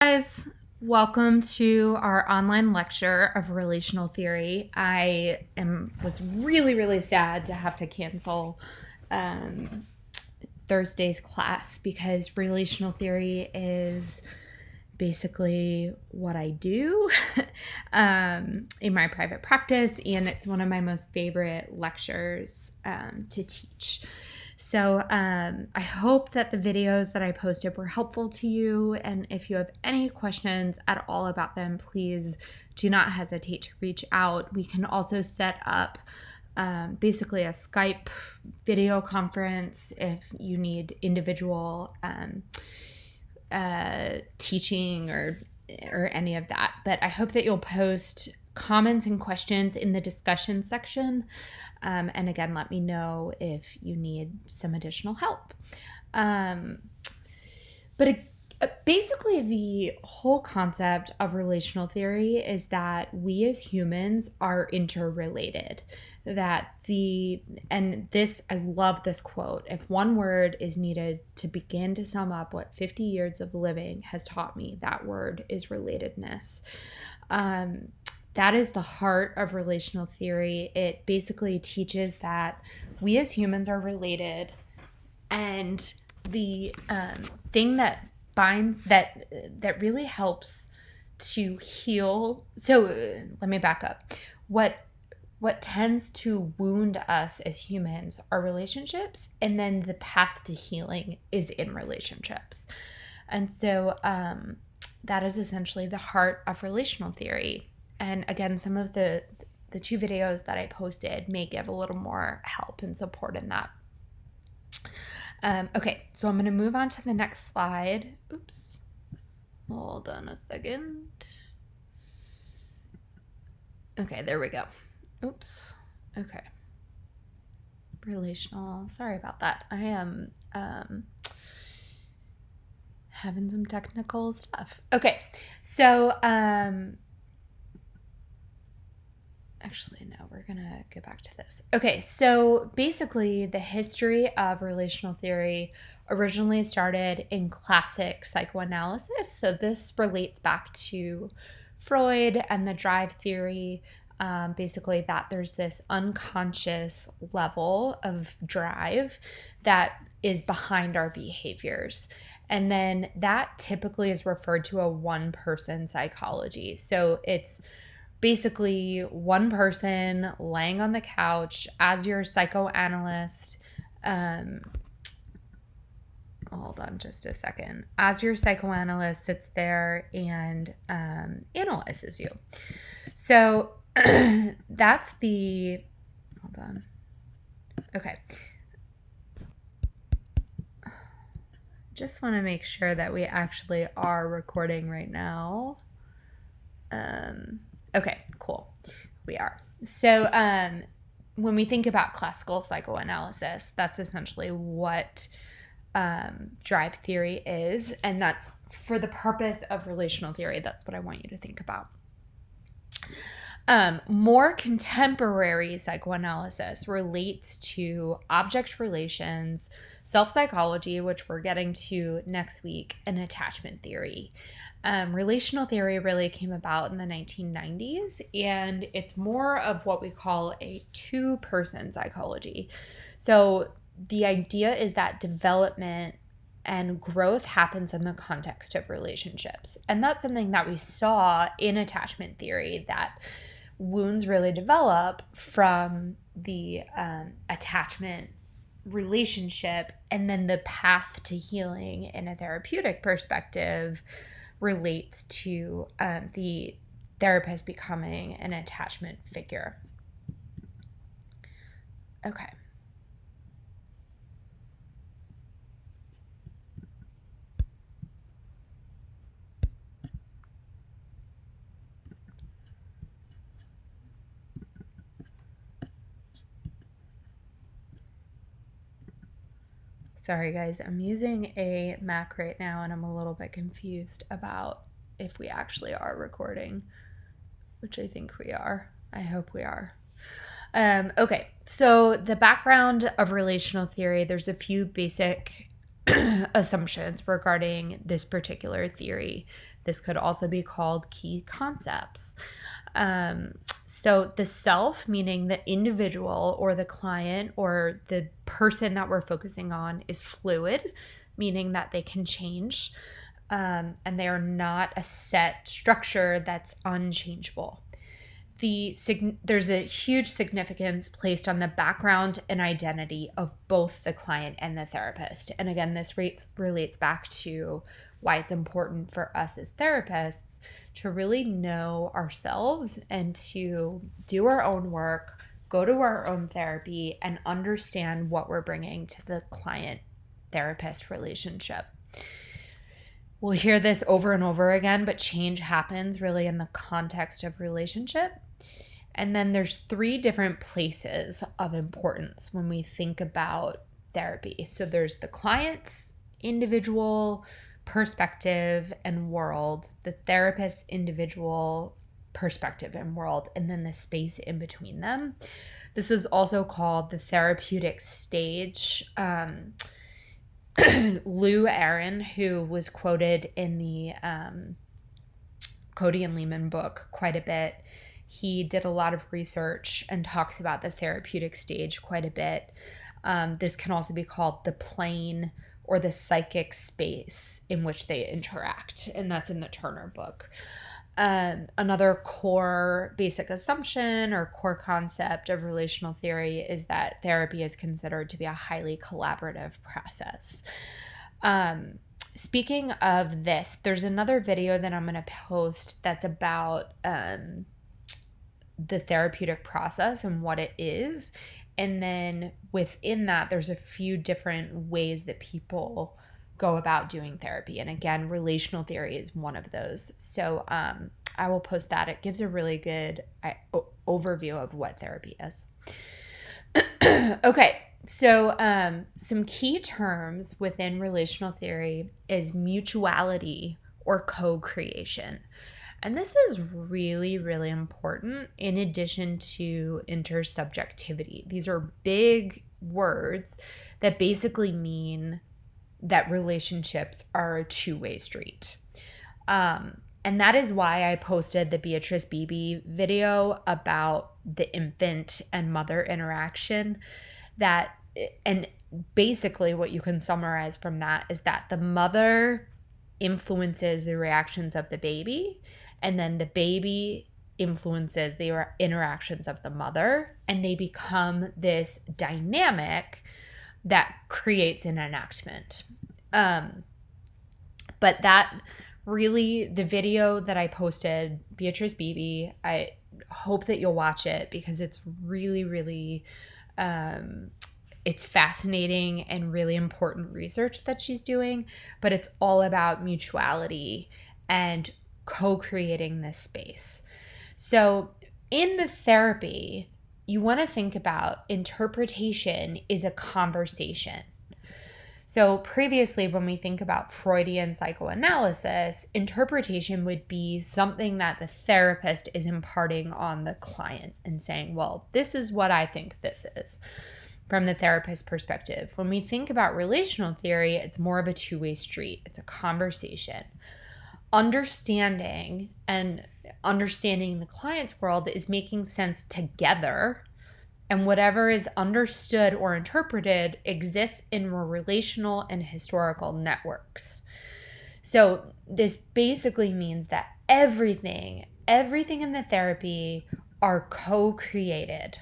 Guys, welcome to our online lecture of relational theory. Was really sad to have to cancel Thursday's class because relational theory is basically what I do in my private practice, and it's one of my most favorite lectures to teach. So I hope that the videos that I posted were helpful to you, and if you have any questions at all about them, please do not hesitate to reach out. We can also set up basically a Skype video conference if you need individual teaching or any of that. But I hope that you'll post comments and questions in the discussion section. And again, let me know if you need some additional help. Basically, the whole concept of relational theory is that we as humans are interrelated. I love this quote. If one word is needed to begin to sum up what 50 years of living has taught me, that word is relatedness. That is the heart of relational theory. It basically teaches that we as humans are related, and the thing that really helps to heal. So let me back up. What tends to wound us as humans are relationships, and then the path to healing is in relationships. And so that is essentially the heart of relational theory. And again, some of the two videos that I posted may give a little more help and support in that. Okay, so I'm going to move on to the next slide. Oops. Hold on a second. Okay, there we go. Oops. Okay. Relational. Sorry about that. I am having some technical stuff. Okay, so actually, no, we're going to go back to this. Okay, so basically the history of relational theory originally started in classic psychoanalysis. So this relates back to Freud and the drive theory, basically that there's this unconscious level of drive that is behind our behaviors. And then that typically is referred to a one-person psychology. So it's basically one person laying on the couch as your psychoanalyst. Hold on just a second. As your psychoanalyst sits there and analyzes you. So that's the, hold on. Okay. Just want to make sure that we actually are recording right now. Okay, cool. We are. So when we think about classical psychoanalysis, that's essentially what drive theory is. And that's for the purpose of relational theory. That's what I want you to think about. More contemporary psychoanalysis relates to object relations, self-psychology, which we're getting to next week, and attachment theory. Relational theory really came about in the 1990s, and it's more of what we call a two-person psychology. So the idea is that development and growth happens in the context of relationships. And that's something that we saw in attachment theory, that wounds really develop from the attachment relationship, and then the path to healing in a therapeutic perspective relates to the therapist becoming an attachment figure. Okay. Sorry guys, I'm using a Mac right now and I'm a little bit confused about if we actually are recording, which I think we are. I hope we are. Okay, so the background of relational theory, there's a few basic assumptions regarding this particular theory This could also be called key concepts. So the self, meaning the individual or the client or the person that we're focusing on, is fluid, meaning that they can change, and they are not a set structure that's unchangeable. There's a huge significance placed on the background and identity of both the client and the therapist. And again, this relates back to why it's important for us as therapists to really know ourselves and to do our own work, go to our own therapy, and understand what we're bringing to the client-therapist relationship. We'll hear this over and over again, but change happens really in the context of relationship. And then there's 3 different places of importance when we think about therapy. So there's the client's individual perspective and world, the therapist's individual perspective and world, and then the space in between them. This is also called the therapeutic stage. Lou Aaron, who was quoted in the Cody and Lehman book quite a bit, he did a lot of research and talks about the therapeutic stage quite a bit. This can also be called the plane or the psychic space in which they interact, and that's in the Turner book. Another core basic assumption or core concept of relational theory is that therapy is considered to be a highly collaborative process. Speaking of this, there's another video that I'm going to post that's about the therapeutic process and what it is. And then within that, there's a few different ways that people go about doing therapy. And again, relational theory is one of those. So I will post that. It gives a really good overview of what therapy is. Okay, so some key terms within relational theory is mutuality or co-creation. And this is really, really important in addition to intersubjectivity. These are big words that basically mean that relationships are a two-way street. And that is why I posted the Beatrice Beebe video about the infant and mother interaction. And basically what you can summarize from that is that the mother influences the reactions of the baby, and then the baby influences the interactions of the mother, and they become this dynamic that creates an enactment. But that really, the video that I posted, Beatrice Beebe, I hope that you'll watch it because it's really, really, it's fascinating and really important research that she's doing, but it's all about mutuality and co-creating this space. So in the therapy, you want to think about interpretation is a conversation. So previously, when we think about Freudian psychoanalysis, interpretation would be something that the therapist is imparting on the client and saying, well, this is what I think this is from the therapist's perspective. When we think about relational theory, it's more of a two-way street. It's a conversation. Understanding the client's world is making sense together, and whatever is understood or interpreted exists in relational and historical networks. So this basically means that everything in the therapy are co-created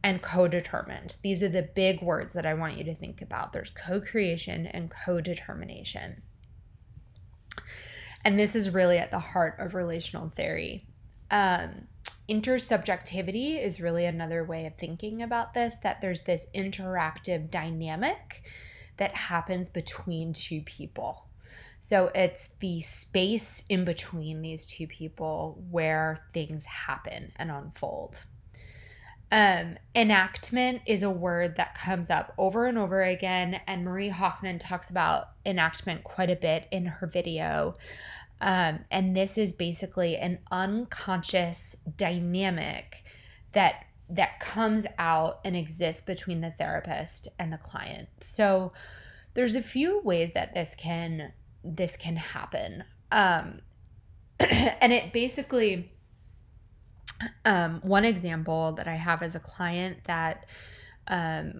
and co-determined. These are the big words that I want you to think about. There's co-creation and co-determination. And this is really at the heart of relational theory. Intersubjectivity is really another way of thinking about this, that there's this interactive dynamic that happens between two people. So it's the space in between these two people where things happen and unfold. Enactment is a word that comes up over and over again, and Marie Hoffman talks about enactment quite a bit in her video. And this is basically an unconscious dynamic that comes out and exists between the therapist and the client. So there's a few ways that this can happen. And it basically, one example that I have is a client that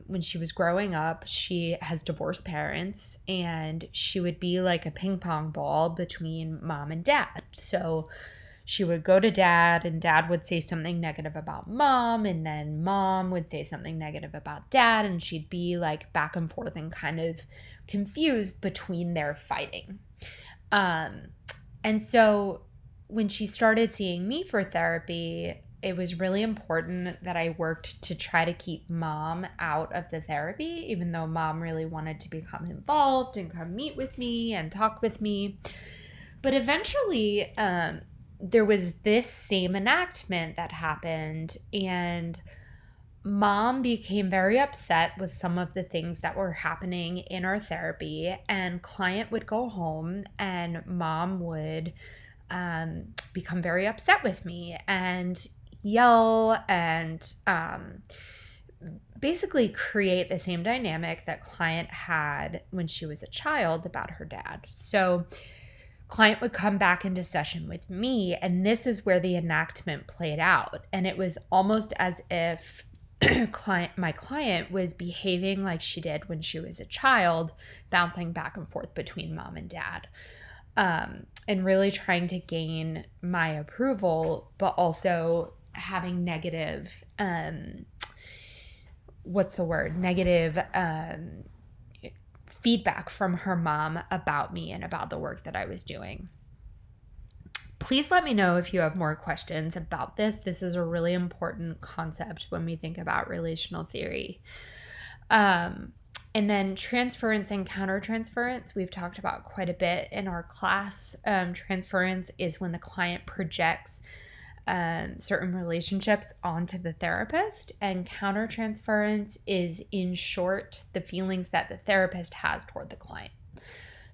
when she was growing up, she has divorced parents, and she would be like a ping pong ball between mom and dad. So she would go to dad, and dad would say something negative about mom, and then mom would say something negative about dad, and she'd be like back and forth and kind of confused between their fighting. And so when she started seeing me for therapy, it was really important that I worked to try to keep mom out of the therapy, even though mom really wanted to become involved and come meet with me and talk with me. But eventually, there was this same enactment that happened, and mom became very upset with some of the things that were happening in our therapy, and client would go home and mom would become very upset with me and yell and basically create the same dynamic that client had when she was a child about her dad. So client would come back into session with me, and this is where the enactment played out. And it was almost as if my client was behaving like she did when she was a child, bouncing back and forth between mom and dad, and really trying to gain my approval, but also having negative, negative feedback from her mom about me and about the work that I was doing. Please let me know if you have more questions about this. This is a really important concept when we think about relational theory. And then transference and countertransference, we've talked about quite a bit in our class. Transference is when the client projects certain relationships onto the therapist, and countertransference is, in short, the feelings that the therapist has toward the client.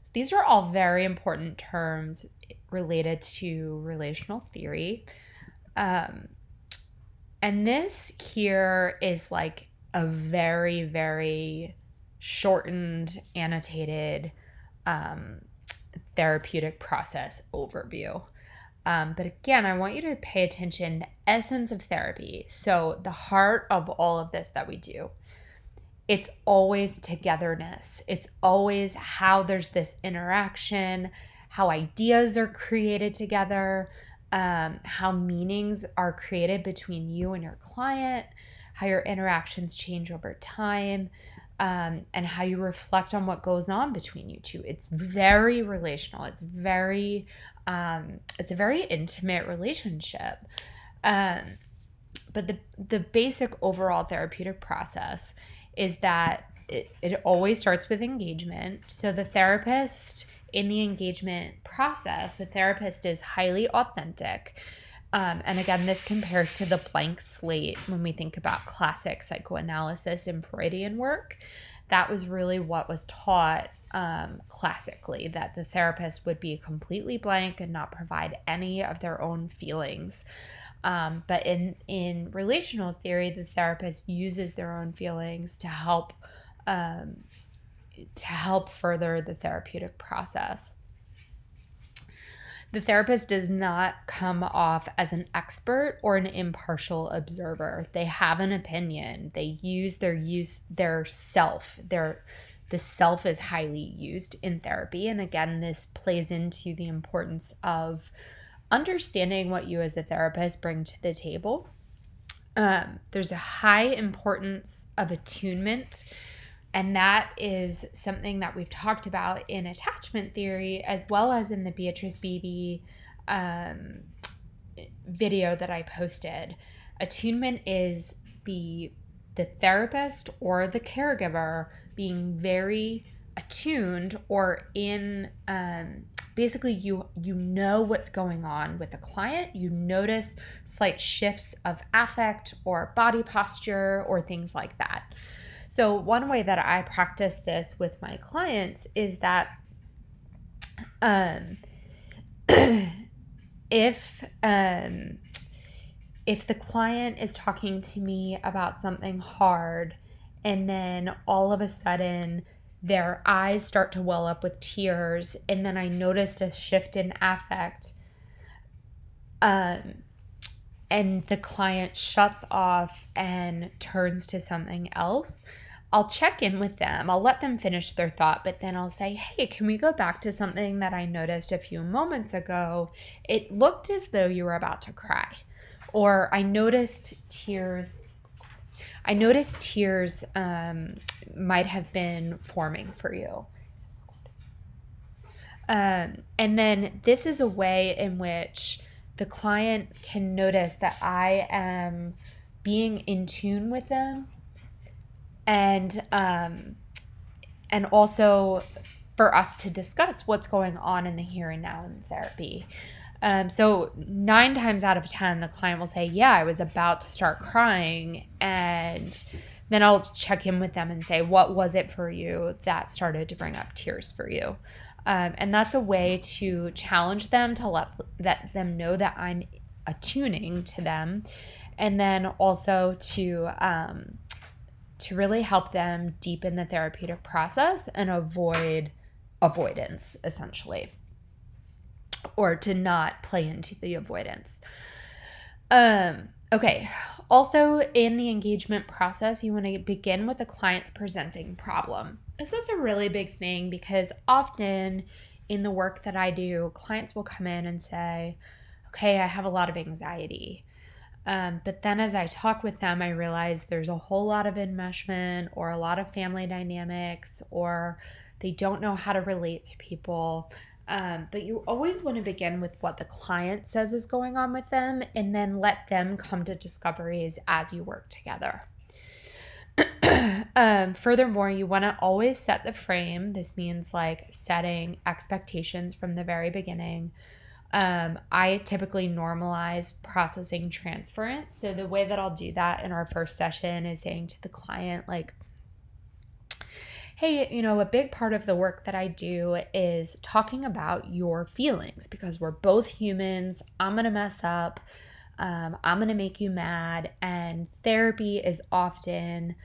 So these are all very important terms related to relational theory. And this here is like a very, very shortened, annotated therapeutic process overview. But again, I want you to pay attention to the essence of therapy. So the heart of all of this that we do, it's always togetherness. It's always how there's this interaction, how ideas are created together, how meanings are created between you and your client, how your interactions change over time, and how you reflect on what goes on between you two. It's very relational. It's a very intimate relationship. But the basic overall therapeutic process is that it always starts with engagement. So the therapist, in the engagement process, the therapist is highly authentic. And again, this compares to the blank slate when we think about classic psychoanalysis and Freudian work. That was really what was taught classically, that the therapist would be completely blank and not provide any of their own feelings. But in relational theory, the therapist uses their own feelings to help further the therapeutic process. The therapist does not come off as an expert or an impartial observer. They have an opinion. They use their self. The self is highly used in therapy. And again, this plays into the importance of understanding what you as a therapist bring to the table. There's a high importance of attunement, and that is something that we've talked about in attachment theory, as well as in the Beatrice Beebe video that I posted. Attunement is the therapist or the caregiver being very attuned, or in basically you know what's going on with the client. You notice slight shifts of affect or body posture or things like that. So one way that I practice this with my clients is that if the client is talking to me about something hard, and then all of a sudden their eyes start to well up with tears, and then I noticed a shift in affect, and the client shuts off and turns to something else, I'll check in with them. I'll let them finish their thought, but then I'll say, hey, can we go back to something that I noticed a few moments ago? It looked as though you were about to cry. Or I noticed tears might have been forming for you. And then this is a way in which the client can notice that I am being in tune with them, and also for us to discuss what's going on in the here and now in therapy. So 9 times out of 10, the client will say, yeah, I was about to start crying. And then I'll check in with them and say, what was it for you that started to bring up tears for you? And that's a way to challenge them, to let them know that I'm attuning to them. And then also to really help them deepen the therapeutic process and avoid avoidance, essentially, or to not play into the avoidance. Okay. Also, in the engagement process, you want to begin with the client's presenting problem. This is a really big thing because often in the work that I do, clients will come in and say, okay, I have a lot of anxiety. But then as I talk with them, I realize there's a whole lot of enmeshment or a lot of family dynamics, or they don't know how to relate to people. But you always want to begin with what the client says is going on with them, and then let them come to discoveries as you work together. Furthermore, you want to always set the frame. This means like setting expectations from the very beginning. I typically normalize processing transference. So the way that I'll do that in our first session is saying to the client, like, hey, a big part of the work that I do is talking about your feelings because we're both humans. I'm going to mess up. I'm going to make you mad. And therapy is often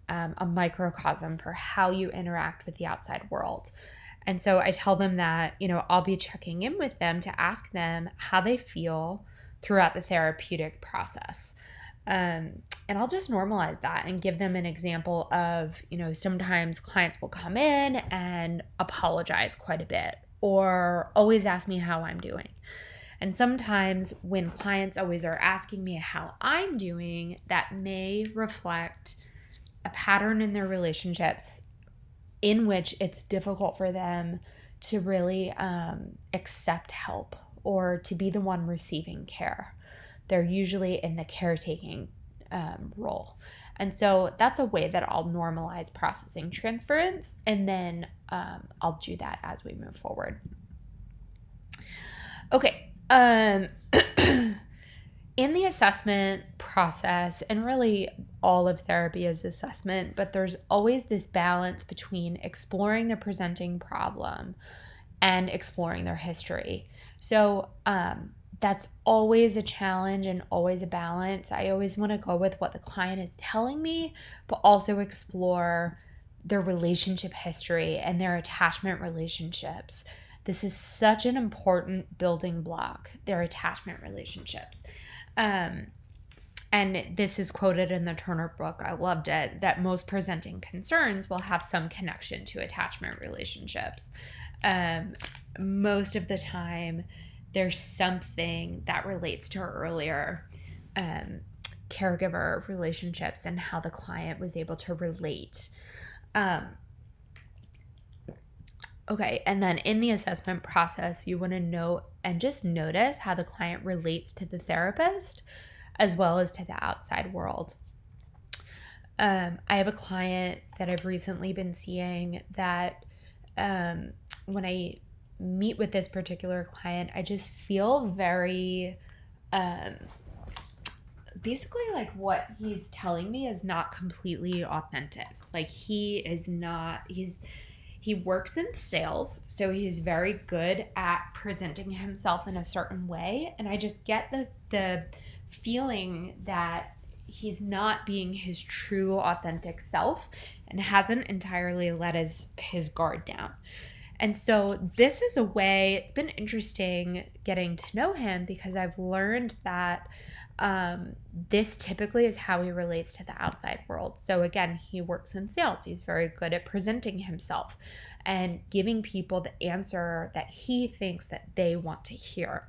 a microcosm for how you interact with the outside world. And so I tell them that, I'll be checking in with them to ask them how they feel throughout the therapeutic process. And I'll just normalize that and give them an example of, sometimes clients will come in and apologize quite a bit or always ask me how I'm doing. And sometimes when clients always are asking me how I'm doing, that may reflect a pattern in their relationships in which it's difficult for them to really accept help or to be the one receiving care. They're usually in the caretaking role. And so that's a way that I'll normalize processing transference, and then I'll do that as we move forward. Okay. In the assessment process, and really all of therapy is assessment, but there's always this balance between exploring the presenting problem and exploring their history. So that's always a challenge and always a balance. I always want to go with what the client is telling me, but also explore their relationship history and their attachment relationships. This is such an important building block, their attachment relationships. And this is quoted in the Turner book. I loved it, that most presenting concerns will have some connection to attachment relationships. Most of the time, there's something that relates to earlier caregiver relationships and how the client was able to relate. Okay, and then in the assessment process, you want to know and just notice how the client relates to the therapist as well as to the outside world. I have a client that I've recently been seeing that when I meet with this particular client, I just feel very, basically like what he's telling me is not completely authentic. Like he works in sales, so he's very good at presenting himself in a certain way. And I just get the feeling that he's not being his true authentic self and hasn't entirely let his guard down. And so this is a way, it's been interesting getting to know him because I've learned that this typically is how he relates to the outside world. So again, he works in sales. He's very good at presenting himself and giving people the answer that he thinks that they want to hear.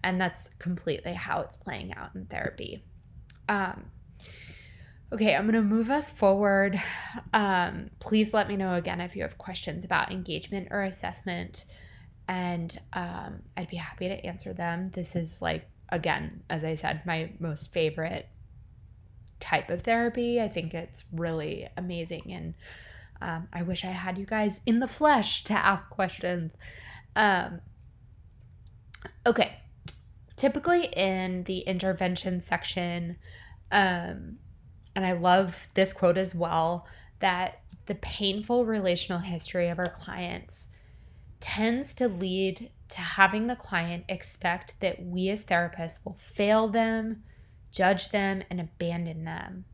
And that's completely how it's playing out in therapy. Okay, I'm going to move us forward. Please let me know again if you have questions about engagement or assessment, and I'd be happy to answer them. This is again, as I said, my most favorite type of therapy. I think it's really amazing, and I wish I had you guys in the flesh to ask questions. Okay, typically in the intervention section, and I love this quote as well, that the painful relational history of our clients tends to lead to having the client expect that we as therapists will fail them, judge them, and abandon them.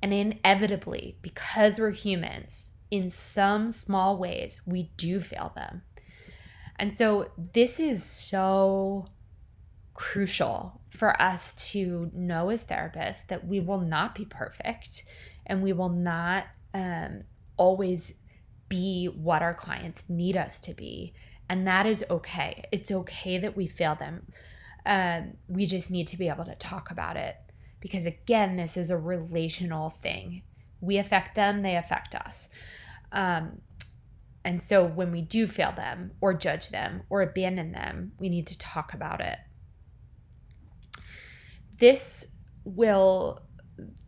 And inevitably, because we're humans, in some small ways, we do fail them. And so this is so crucial for us to know as therapists that we will not be perfect and we will not always be what our clients need us to be. And that is okay. It's okay that we fail them. We just need to be able to talk about it because, again, this is a relational thing. We affect them, they affect us. And so when we do fail them or judge them or abandon them, we need to talk about it.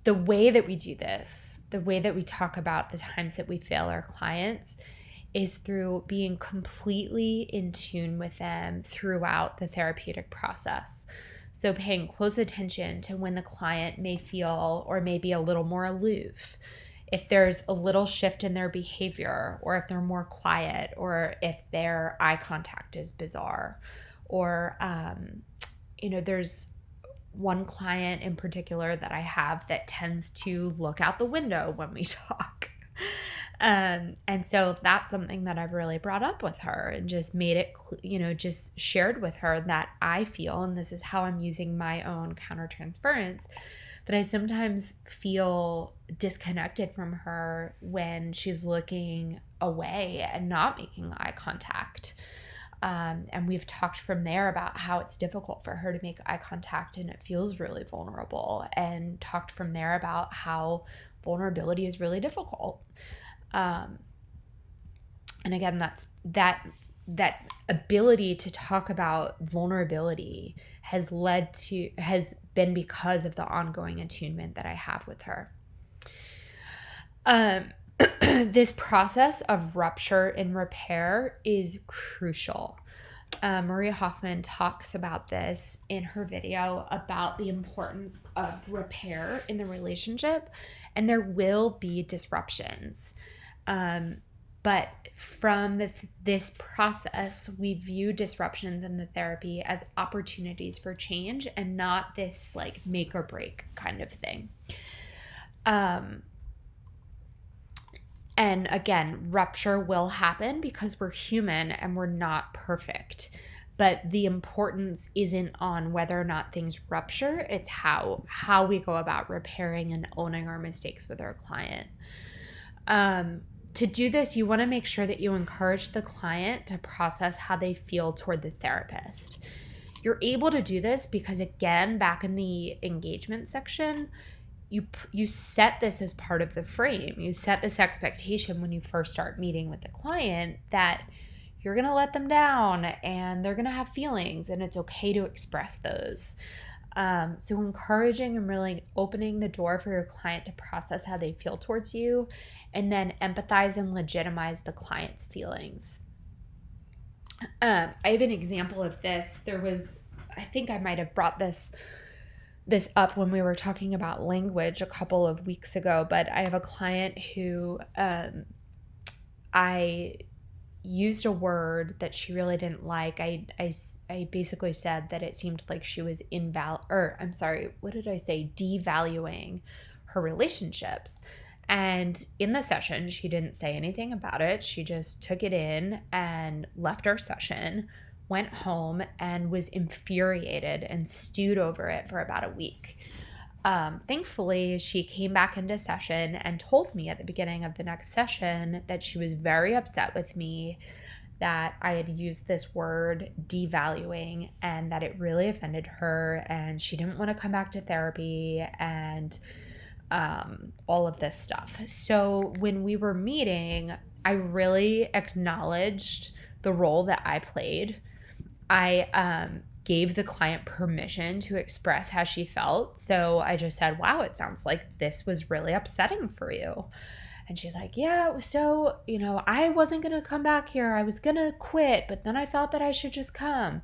The way that we do this, the way that we talk about the times that we fail our clients is through being completely in tune with them throughout the therapeutic process. So paying close attention to when the client may feel or may be a little more aloof, if there's a little shift in their behavior, or if they're more quiet, or if their eye contact is bizarre, or, there's one client in particular that I have that tends to look out the window when we talk. And so that's something that I've really brought up with her and just made it, just shared with her that I feel, and this is how I'm using my own countertransference, that I sometimes feel disconnected from her when she's looking away and not making eye contact. And we've talked from there about how it's difficult for her to make eye contact and it feels really vulnerable, and talked from there about how vulnerability is really difficult. And again, that ability to talk about vulnerability has been because of the ongoing attunement that I have with her. This process of rupture and repair is crucial. Maria Hoffman talks about this in her video about the importance of repair in the relationship, and there will be disruptions. But from this process, we view disruptions in the therapy as opportunities for change and not this make or break kind of thing. And again, rupture will happen because we're human and we're not perfect. But the importance isn't on whether or not things rupture. It's how we go about repairing and owning our mistakes with our client. To do this, you want to make sure that you encourage the client to process how they feel toward the therapist. You're able to do this because, again, back in the engagement section, you set this as part of the frame. You set this expectation when you first start meeting with the client that you're going to let them down and they're going to have feelings, and it's okay to express those. So encouraging and really opening the door for your client to process how they feel towards you, and then empathize and legitimize the client's feelings. I have an example of this. I think I might have brought this up when we were talking about language a couple of weeks ago, but I have a client who I used a word that she really didn't like. I basically said that it seemed like she was devaluing her relationships. And in the session, she didn't say anything about it. She just took it in and left our session, went home, and was infuriated and stewed over it for about a week. Thankfully, she came back into session and told me at the beginning of the next session that she was very upset with me, that I had used this word devaluing and that it really offended her, and she didn't want to come back to therapy and all of this stuff. So when we were meeting, I really acknowledged the role that I played. I gave the client permission to express how she felt. So I just said, wow, it sounds like this was really upsetting for you. And she's like, yeah, it was so, I wasn't going to come back here. I was going to quit, but then I thought that I should just come.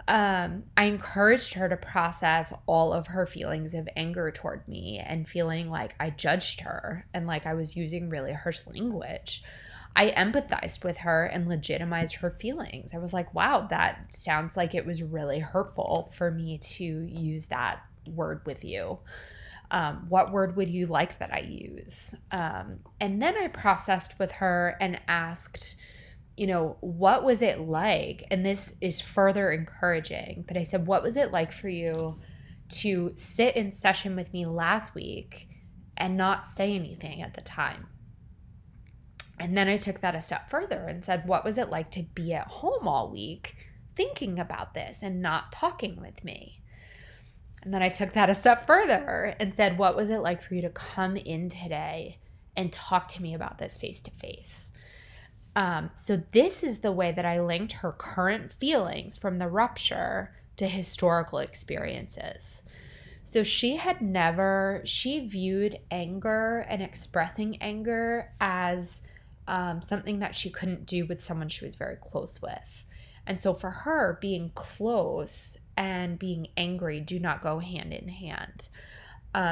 I encouraged her to process all of her feelings of anger toward me and feeling like I judged her and like I was using really harsh language. I empathized with her and legitimized her feelings. I was like, wow, that sounds like it was really hurtful for me to use that word with you. What word would you like that I use? And then I processed with her and asked, what was it like? And this is further encouraging. But I said, what was it like for you to sit in session with me last week and not say anything at the time? And then I took that a step further and said, what was it like to be at home all week thinking about this and not talking with me? And then I took that a step further and said, what was it like for you to come in today and talk to me about this face to face? So this is the way that I linked her current feelings from the rupture to historical experiences. So she viewed anger and expressing anger as something that she couldn't do with someone she was very close with. And so for her, being close and being angry do not go hand in hand.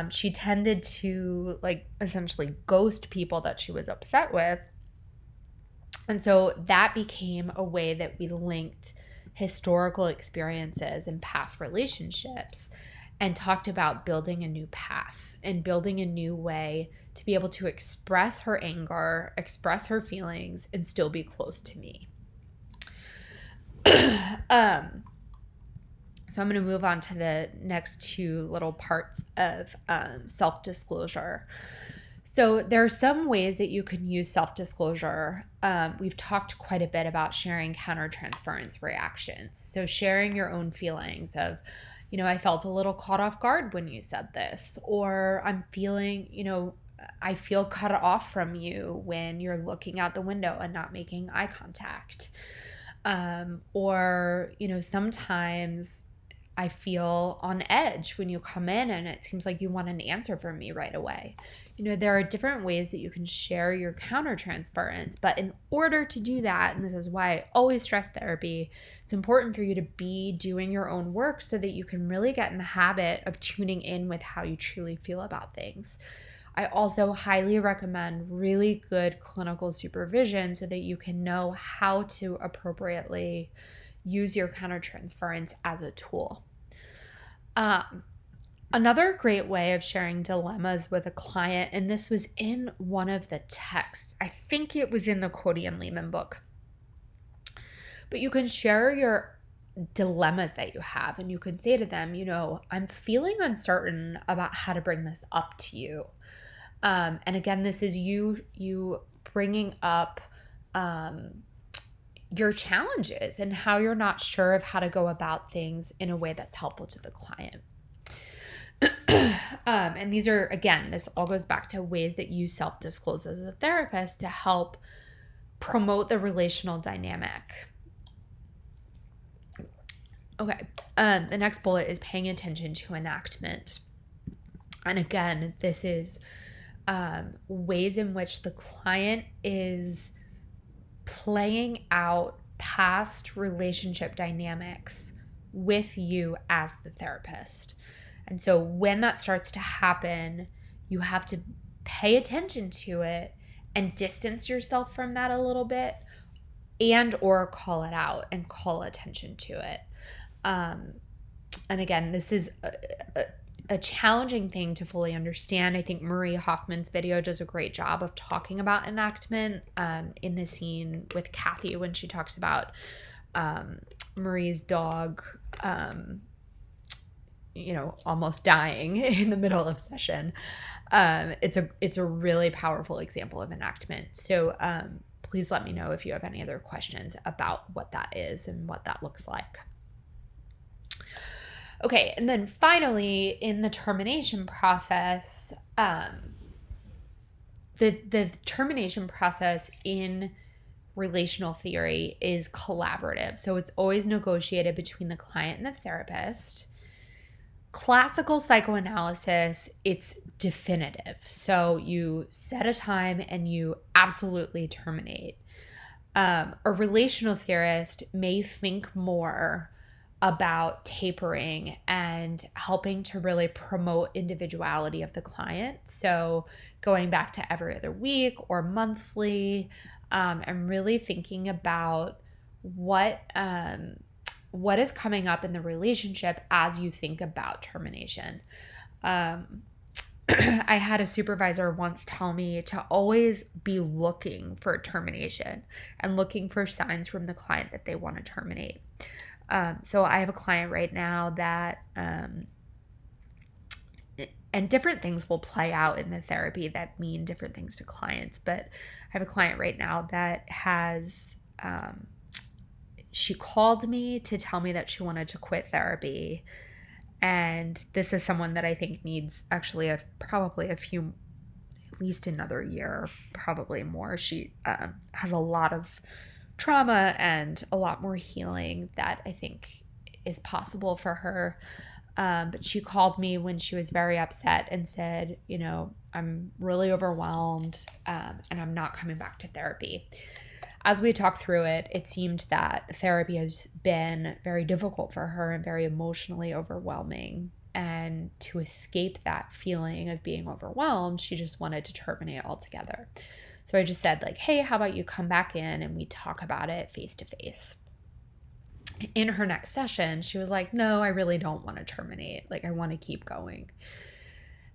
She tended to essentially ghost people that she was upset with. And so that became a way that we linked historical experiences and past relationships and talked about building a new path and building a new way to be able to express her anger, express her feelings, and still be close to me. So I'm going to move on to the next two little parts of self-disclosure. So there are some ways that you can use self-disclosure. We've talked quite a bit about sharing countertransference reactions. So sharing your own feelings of, I felt a little caught off guard when you said this, or I'm feeling, I feel cut off from you when you're looking out the window and not making eye contact. Or, sometimes I feel on edge when you come in and it seems like you want an answer from me right away. There are different ways that you can share your countertransference, but in order to do that, and this is why I always stress therapy, it's important for you to be doing your own work so that you can really get in the habit of tuning in with how you truly feel about things. I also highly recommend really good clinical supervision so that you can know how to appropriately use your countertransference as a tool. Another great way of sharing dilemmas with a client, and this was in one of the texts, I think it was in the Cody and Lehman book, but you can share your dilemmas that you have and you can say to them, I'm feeling uncertain about how to bring this up to you. And again, this is you bringing up your challenges and how you're not sure of how to go about things in a way that's helpful to the client. And these are, again, this all goes back to ways that you self-disclose as a therapist to help promote the relational dynamic. Okay. The next bullet is paying attention to enactment. And again, this is ways in which the client is playing out past relationship dynamics with you as the therapist. And so when that starts to happen, you have to pay attention to it and distance yourself from that a little bit, and or call it out and call attention to it. And again, this is a challenging thing to fully understand. I think Marie Hoffman's video does a great job of talking about enactment in the scene with Kathy when she talks about Marie's dog, almost dying in the middle of session. It's a really powerful example of enactment. So please let me know if you have any other questions about what that is and what that looks like. Okay, and then finally, in the termination process, the termination process in relational theory is collaborative. So it's always negotiated between the client and the therapist. Classical psychoanalysis, it's definitive. So you set a time and you absolutely terminate. A relational theorist may think more about tapering and helping to really promote individuality of the client. So going back to every other week or monthly, and really thinking about what is coming up in the relationship as you think about termination. I had a supervisor once tell me to always be looking for termination and looking for signs from the client that they want to terminate. So I have a client right now that, and different things will play out in the therapy that mean different things to clients, but I have a client right now that has, she called me to tell me that she wanted to quit therapy. And this is someone that I think needs actually probably at least another year, probably more. She has a lot of trauma and a lot more healing that I think is possible for her. But she called me when she was very upset and said, I'm really overwhelmed and I'm not coming back to therapy. As we talked through it, it seemed that therapy has been very difficult for her and very emotionally overwhelming. And to escape that feeling of being overwhelmed, she just wanted to terminate altogether. So I just said, hey, how about you come back in and we talk about it face to face? In her next session, she was like, no, I really don't want to terminate. I want to keep going.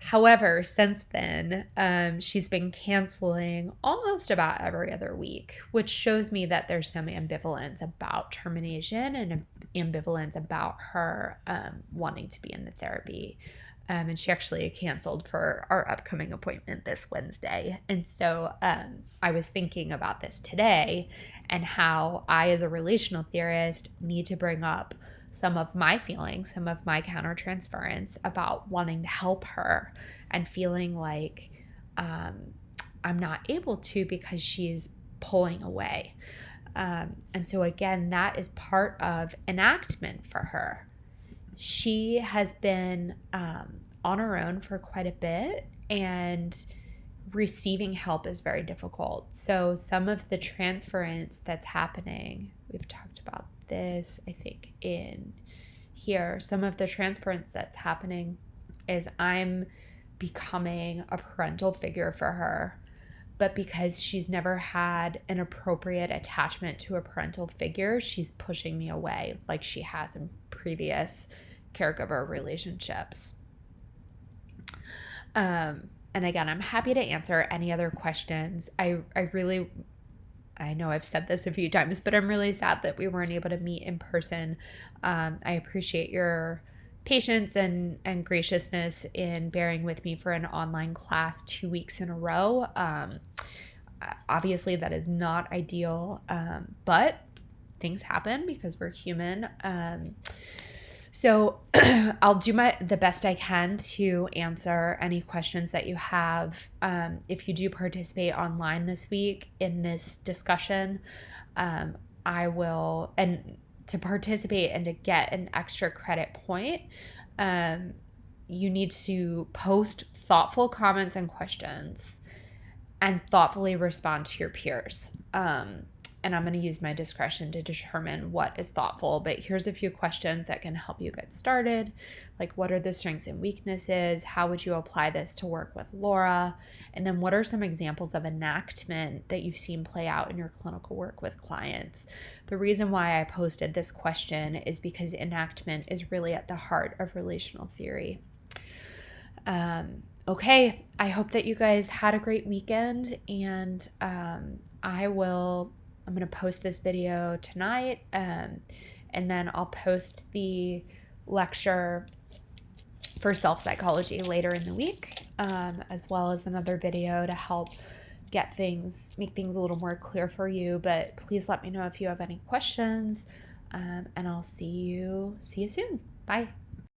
However, since then, she's been canceling almost about every other week, which shows me that there's some ambivalence about termination and ambivalence about her wanting to be in the therapy. And she actually canceled for our upcoming appointment this Wednesday. And so I was thinking about this today and how I, as a relational theorist, need to bring up some of my feelings, some of my countertransference about wanting to help her and feeling like I'm not able to because she's pulling away. And so again, that is part of enactment for her. She has been on her own for quite a bit, and receiving help is very difficult. So some of the transference that's happening, we've talked about this, I think, in here. Some of the transference that's happening is I'm becoming a parental figure for her, but because she's never had an appropriate attachment to a parental figure, she's pushing me away like she has in previous caregiver relationships. And again, I'm happy to answer any other questions. I know I've said this a few times, but I'm really sad that we weren't able to meet in person. I appreciate your patience and graciousness in bearing with me for an online class 2 weeks in a row. Obviously, that is not ideal, but things happen because we're human. So I'll do the best I can to answer any questions that you have. If you do participate online this week in this discussion, I will, and to participate and to get an extra credit point, you need to post thoughtful comments and questions and thoughtfully respond to your peers. And I'm going to use my discretion to determine what is thoughtful. But here's a few questions that can help you get started. Like, what are the strengths and weaknesses? How would you apply this to work with Laura? And then what are some examples of enactment that you've seen play out in your clinical work with clients? The reason why I posted this question is because enactment is really at the heart of relational theory. Okay, I hope that you guys had a great weekend, and I'm going to post this video tonight, and then I'll post the lecture for self-psychology later in the week, as well as another video to help make things a little more clear for you. But please let me know if you have any questions, and I'll see you soon. Bye.